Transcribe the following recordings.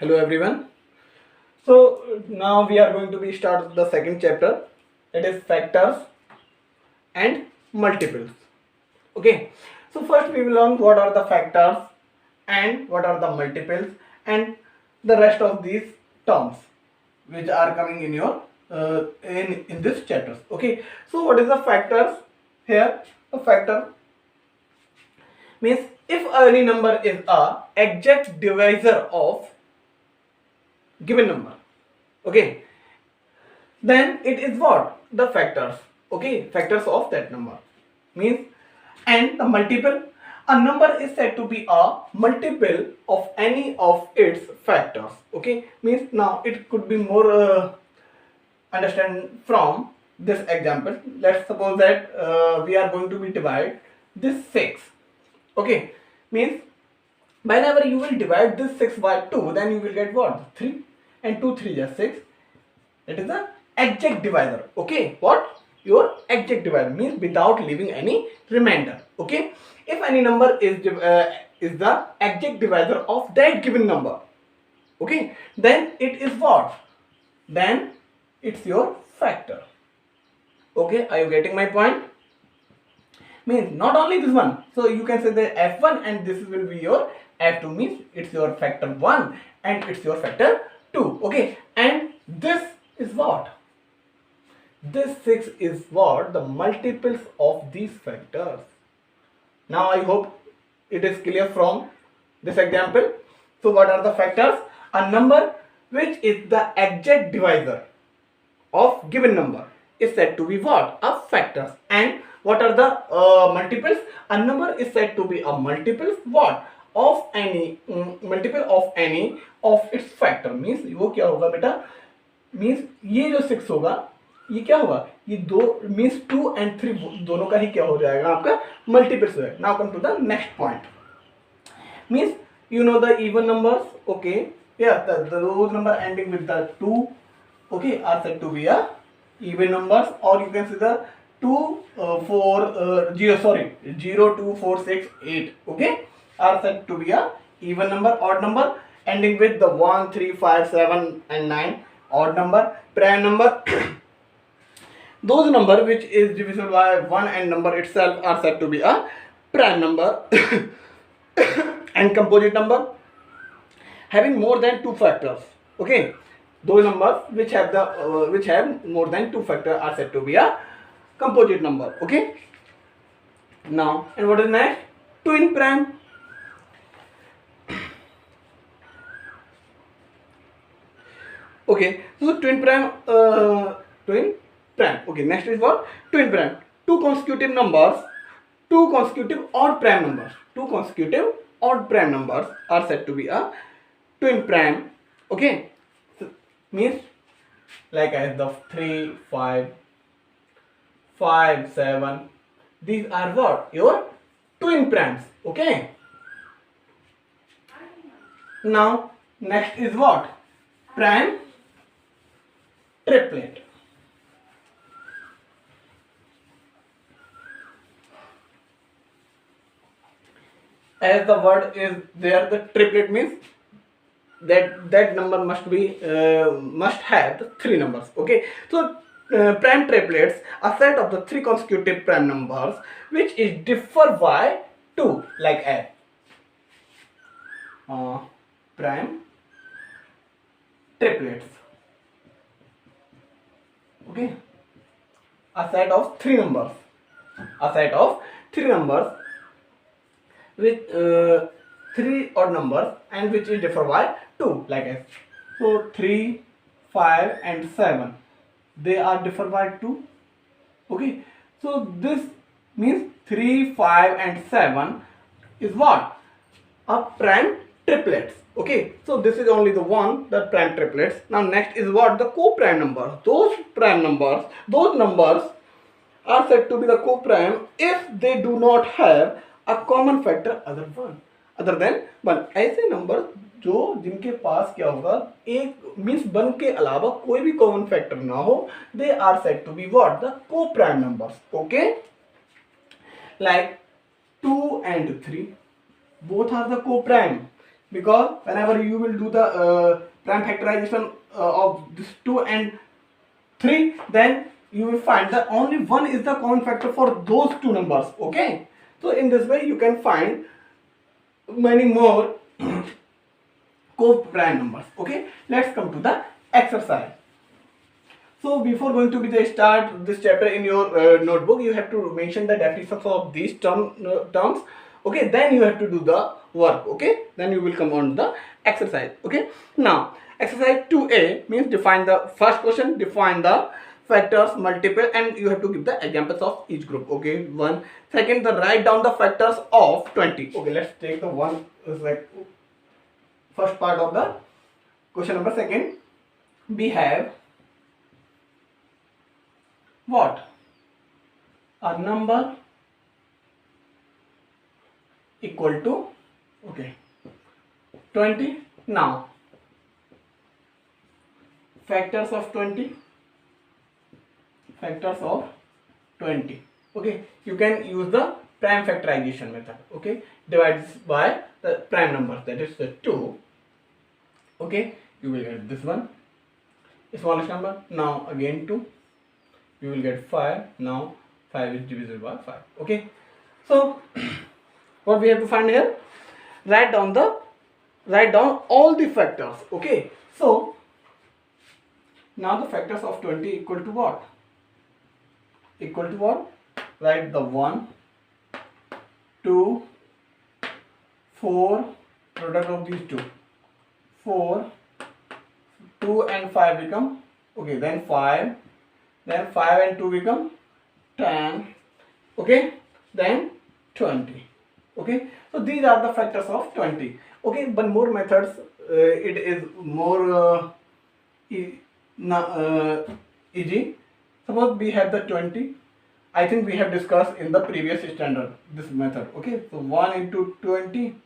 Hello everyone. So now we are going to be start the second chapter, that is factors and multiples. Okay. So first we will learn what are the factors and what are the multiples and the rest of these terms which are coming in your in this chapters. Okay. So what is the factors here? A factor means if any number is a exact divisor of given number. Okay, then it is what the factors. Okay, factors of that number means, and the multiple, a number is said to be a multiple of any of its factors. Okay, means now it could be more understand from this example. Let's suppose that we are going to be divide this 6. Okay, means whenever you will divide this 6 by 2, then you will get what? 3, and 2 3 is 6. It is the exact divisor. Okay, what? Your exact divisor means without leaving any remainder. Okay, if any number is the exact divisor of that given number, okay, then it is what? Then it's your factor. Okay, are you getting my point? Means not only this one, so you can say the f1 and this will be your f2, means it's your factor 1 and it's your factor 2. Okay, and this is what? This 6 is what? The multiples of these factors. Now I hope it is clear from this example. So what are the factors? A number which is the exact divisor of given number is said to be what? A factors. And what are the multiples? A number is said to be a multiples what? Of any multiple of any of its factor. Means वो क्या होगा बेटा? Means ये जो 6 होगा, ये क्या होगा? ये दो means 2 and 3 दोनों का ही क्या हो जाएगा आपका? Multiples हो जाएगा. Now come to the next point. Means you know the even numbers. Okay, yeah, those number ending with the 2, okay, are said to be a even numbers, or you can see the 2 0 2 4 6 8, okay, are said to be a even number. Odd number ending with the 1 3 5 7 and 9, odd number. Prime number those number which is divisible by 1 and number itself are said to be a prime number. And composite number having more than 2 factors. Okay, those numbers which have the which have more than 2 factors are said to be a composite number. Okay, now and what is next? Twin prime. Okay, so twin prime okay, next is what? Twin prime. Two consecutive numbers, two consecutive odd prime numbers, two consecutive odd prime numbers are said to be a twin prime. Okay, so, means like as the 3 5 5 7, these are what? Your twin primes. Okay, now next is what? Prime triplet. As the word is there, the triplet means that number must be must have the 3 numbers. Okay, so prime triplets, a set of the 3 consecutive prime numbers which is differ by 2, like as prime triplets. Okay, a set of 3 numbers, a set of 3 numbers with 3 odd numbers and which is differ by 2, like as. So 3 5 and 7, they are differ by 2. Okay, so this means 3 5 and 7 is what? A prime triplets. Okay, so this is only the one, the prime triplets. Now next is what? The co-prime numbers. Those prime numbers, those numbers are said to be the co-prime if they do not have a common factor other than 1. ऐसे number जो जिनके पास क्या होगा, एक means 1 के अलावा कोई भी कॉमन फैक्टर ना हो, they are said to be what? The co-prime numbers. Okay, like 2 and 3 both are the co-prime. because whenever you will do the prime factorization of this 2 and 3, then you will find that only 1 is the common factor for those two numbers. Okay, so in this way you can find many more co-prime numbers. Okay, let's come to the exercise. So before going to be the start this chapter in your notebook, you have to mention the definitions of these terms. Okay, then you have to do the work. Okay, then you will come on the exercise. Okay, now exercise 2a means define the first question, define the factors, multiple, and you have to give the examples of each group. Okay, one. Second, the write down the factors of 20. Okay, let's take the one like first part of the question number. Second, we have what? A number equal to 20. Now factors of 20. Okay, you can use the prime factorization method. Okay, divides by the prime number, that is the 2. Okay, you will get this one, smallest number. Now again 2, you will get 5. Now 5 is divisible by 5. Okay, so what we have to find here, write down all the factors. Okay, so now the factors of 20 equal to what? Write the 1, 2, 4, product of these two, 4, 2 and 5 become, okay, then 5 and 2 become 10. Okay, then 20. Okay, so these are the factors of 20. Okay, but more methods, it is more easy. Suppose we have the 20. I think we have discussed in the previous standard this method. Okay, so 1 into 20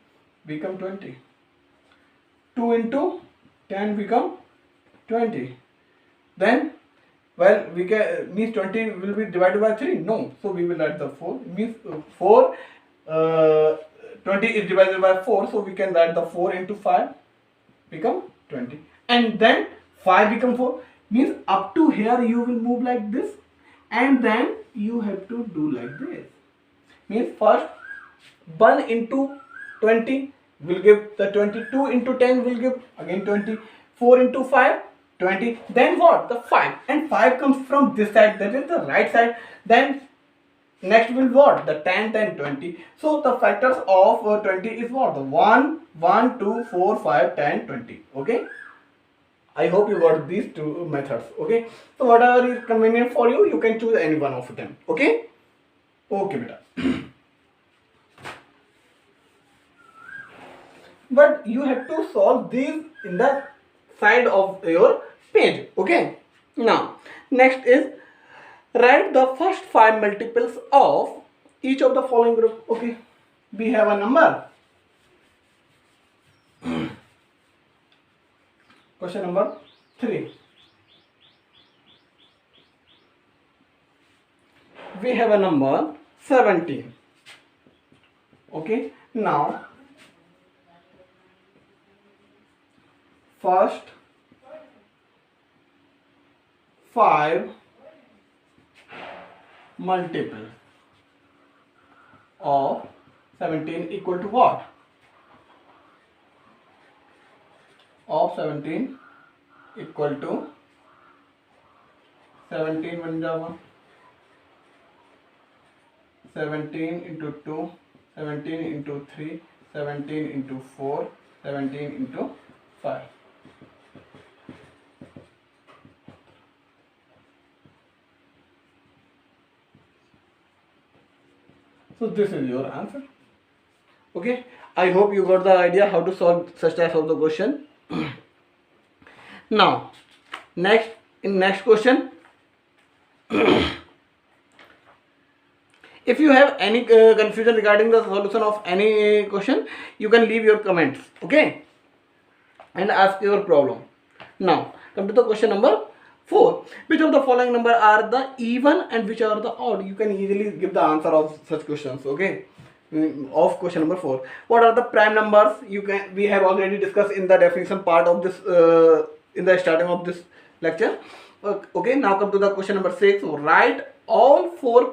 become 20. 2 into 10 become 20. Then, well, we can means 20 will be divided by 3. No, so we will add the 4. Means 4. 20 is divided by 4, so we can write the 4 into 5 become 20, and then 5 become 4. Means up to here you will move like this, and then you have to do like this. Means first 1 into 20 will give the 20, 2 into 10 will give again 20, 4 into 5 20, then what? The 5, and 5 comes from this side, that is the right side. Then next will what? The 10, then 20. So the factors of 20 is what? The 1, 1, 2, 4, 5, 10, 20. Okay, I hope you got these two methods. Okay, so whatever is convenient for you, you can choose any one of them. Okay, beta. But you have to solve these in the side of your page. Okay, now next is write the first 5 multiples of each of the following group. Okay, we have a number. Question number 3. We have a number 17. Okay, now first 5 multiple of 17 equal to what? Of 17 equal to 17 1 17 into 2, 17 into 3, 17 into 4, 17 into 5. So this is your answer. Okay, I hope you got the idea how to solve such types of the question. Now next question, if you have any confusion regarding the solution of any question, you can leave your comments. Okay, and ask your problem. Now come to the question number 4. Which of the following number are the even and which are the odd? You can easily give the answer of such questions. Okay, of question number 4. What are the prime numbers? We have already discussed in the definition part of this in the starting of this lecture. Okay, now come to the question number 6. Write all the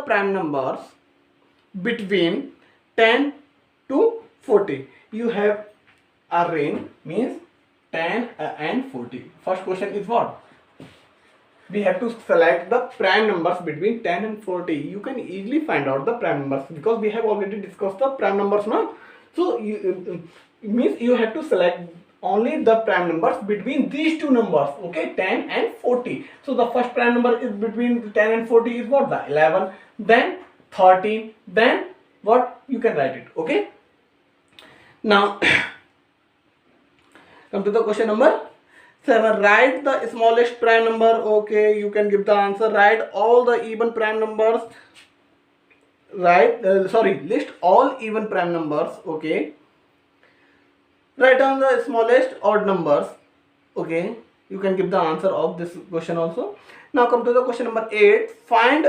prime numbers between 10 to 40. You have a range, means 10 and 40. First question is what? We have to select the prime numbers between 10 and 40. You can easily find out the prime numbers because we have already discussed the prime numbers now. So means you have to select only the prime numbers between these two numbers, okay, 10 and 40. So the first prime number is between 10 and 40 is what? The 11, then 13, then what? You can write it, okay. Now come to the question number 7. Write the smallest prime number. Okay, you can give the answer. Write all the even prime numbers. List all even prime numbers. Okay. Write down the smallest odd numbers. Okay, you can give the answer of this question also. Now come to the question number 8. Find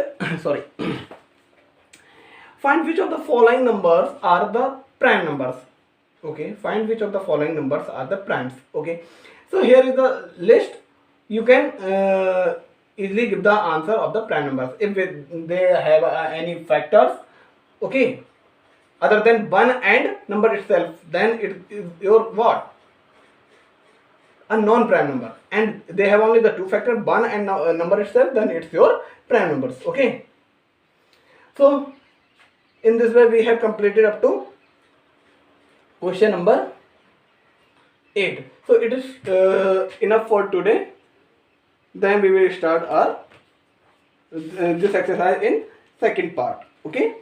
find which of the following numbers are the prime numbers. Okay, find which of the following numbers are the primes. Okay, so here is the list. You can easily give the answer of the prime numbers if they have any factors, okay, other than 1 and number itself, then it is your what? A non-prime number. And they have only the two factors, 1 and number itself, then it's your prime numbers. Okay, so in this way we have completed up to question number 8. So it is enough for today. Then we will start our this exercise in second part. Okay.